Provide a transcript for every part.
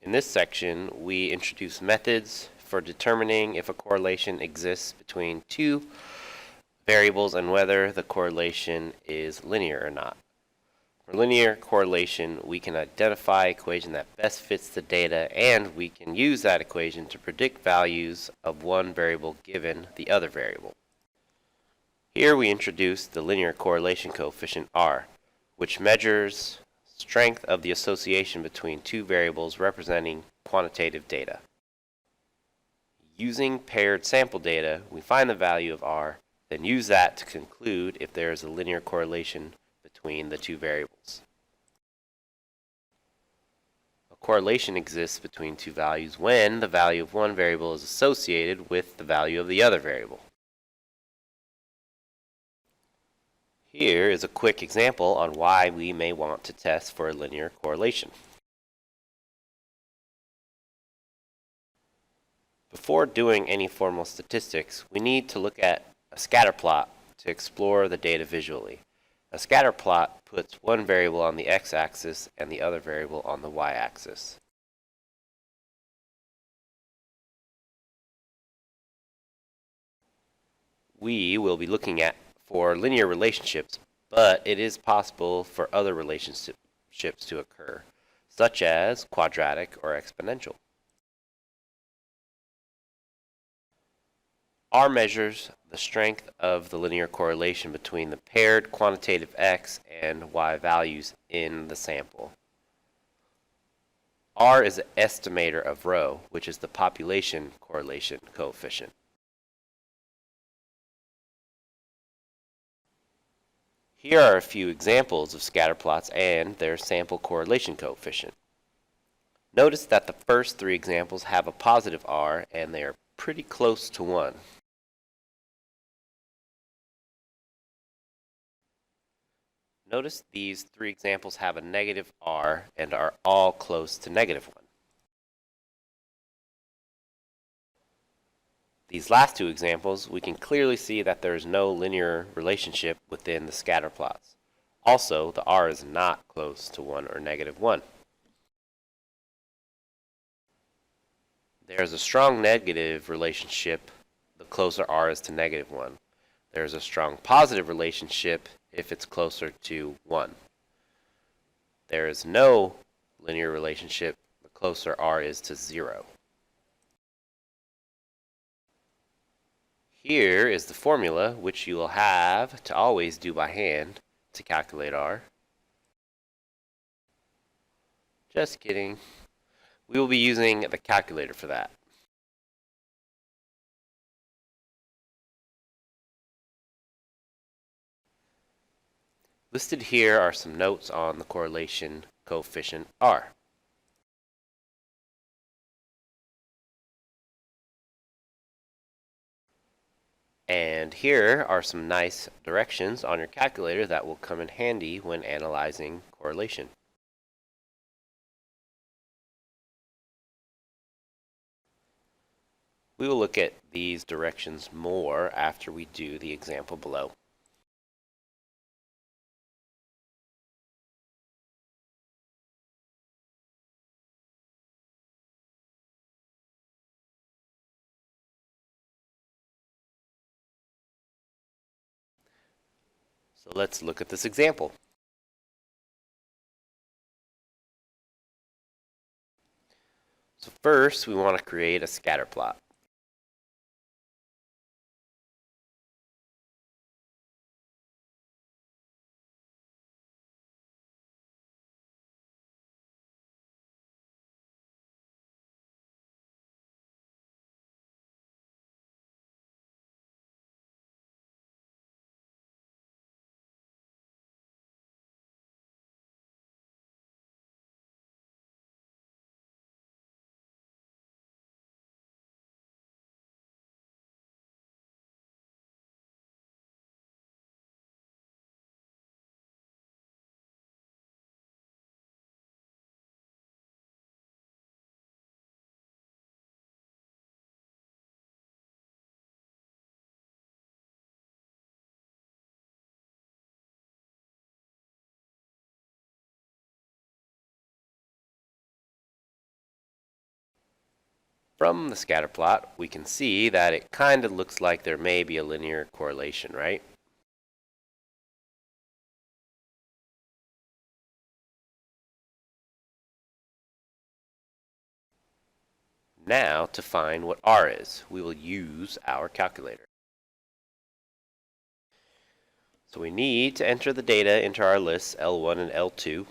In this section, we introduce methods for determining if a correlation exists between two variables and whether the correlation is linear or not. For linear correlation, we can identify an equation that best fits the data, and we can use that equation to predict values of one variable given the other variable. Here we introduce the linear correlation coefficient R, which measures strength of the association between two variables representing quantitative data. Using paired sample data, we find the value of R, then use that to conclude if there is a linear correlation between the two variables. A correlation exists between two values when the value of one variable is associated with the value of the other variable. Here is a quick example on why we may want to test for a linear correlation. Before doing any formal statistics, we need to look at a scatter plot to explore the data visually. A scatter plot puts one variable on the x-axis and the other variable on the y-axis. We will be looking for linear relationships, but it is possible for other relationships to occur, such as quadratic or exponential. R measures the strength of the linear correlation between the paired quantitative x and y values in the sample. R is an estimator of rho, which is the population correlation coefficient. Here are a few examples of scatter plots and their sample correlation coefficient. Notice that the first three examples have a positive R and they are pretty close to 1. Notice these three examples have a negative R and are all close to -1. These last two examples, we can clearly see that there is no linear relationship within the scatter plots. Also, the R is not close to 1 or -1. There is a strong negative relationship the closer R is to -1. There is a strong positive relationship if it's closer to 1. There is no linear relationship the closer R is to 0. Here is the formula which you will have to always do by hand to calculate R. Just kidding. We will be using the calculator for that. Listed here are some notes on the correlation coefficient R. And here are some nice directions on your calculator that will come in handy when analyzing correlation. We will look at these directions more after we do the example below. So let's look at this example. So first, we want to create a scatter plot. From the scatter plot, we can see that it kind of looks like there may be a linear correlation, right? Now, to find what R is, we will use our calculator. So we need to enter the data into our lists L1 and L2.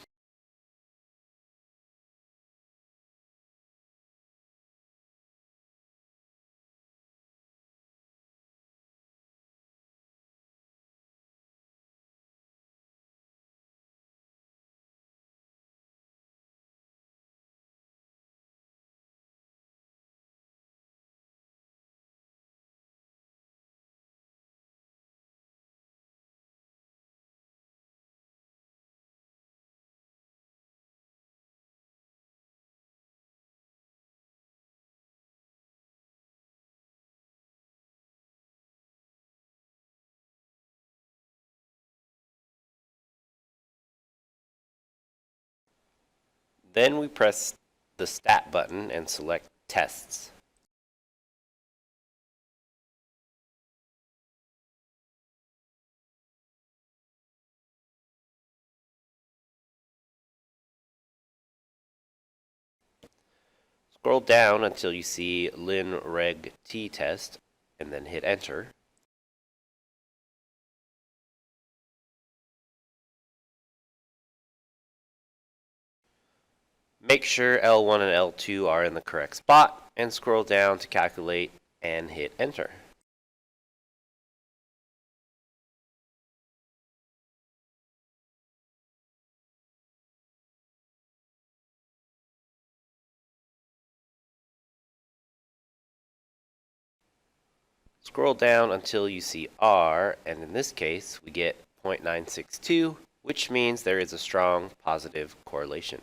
Then we press the Stat button and select Tests. Scroll down until you see Lin Reg T test, and then hit Enter. Make sure L1 and L2 are in the correct spot, and scroll down to calculate and hit Enter. Scroll down until you see R, and in this case, we get 0.962, which means there is a strong positive correlation.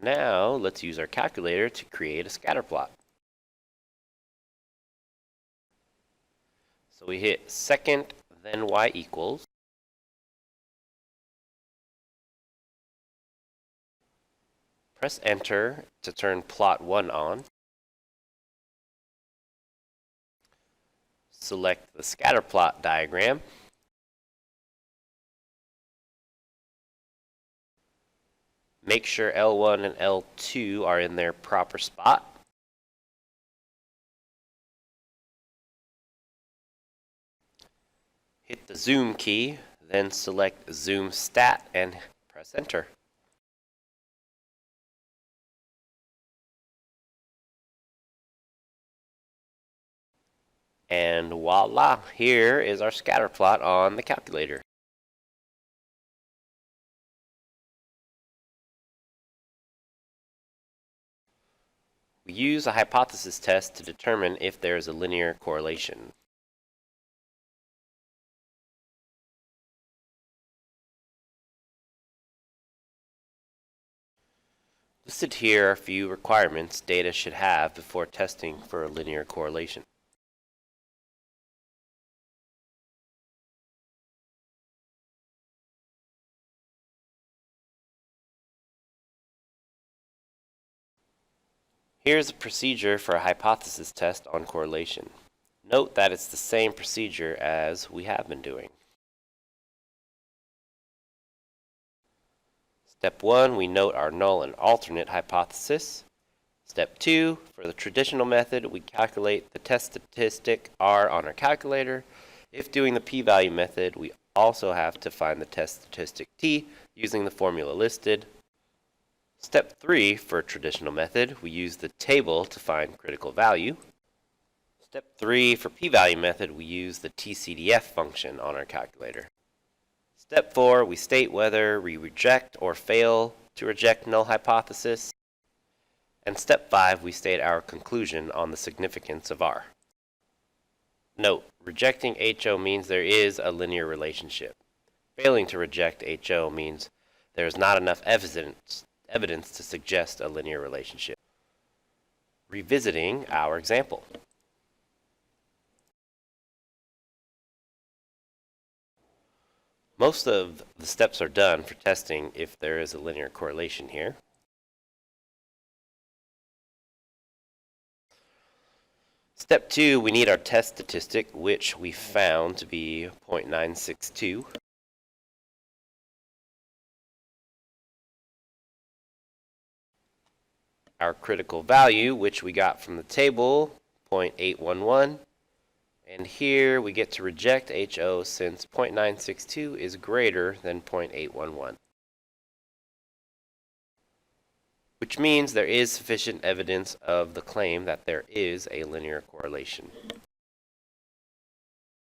Now, let's use our calculator to create a scatter plot. So we hit second, then y equals. Press Enter to turn plot 1 on. Select the scatter plot diagram. Make sure L1 and L2 are in their proper spot. Hit the zoom key, then select zoom stat and press Enter. And voila, here is our scatter plot on the calculator. We use a hypothesis test to determine if there is a linear correlation. Listed here are a few requirements data should have before testing for a linear correlation. Here's a procedure for a hypothesis test on correlation. Note that it's the same procedure as we have been doing. Step 1, we note our null and alternate hypothesis. Step 2, for the traditional method, we calculate the test statistic R on our calculator. If doing the p-value method, we also have to find the test statistic T using the formula listed. Step 3, for traditional method, we use the table to find critical value. Step 3, for p-value method, we use the TCDF function on our calculator. Step 4, we state whether we reject or fail to reject null hypothesis. And step 5, we state our conclusion on the significance of R. Note, rejecting HO means there is a linear relationship. Failing to reject HO means there is not enough evidence to suggest a linear relationship. Revisiting our example. Most of the steps are done for testing if there is a linear correlation here. Step 2, we need our test statistic, which we found to be 0.962. Our critical value, which we got from the table, 0.811. And here we get to reject HO since 0.962 is greater than 0.811. Which means there is sufficient evidence of the claim that there is a linear correlation.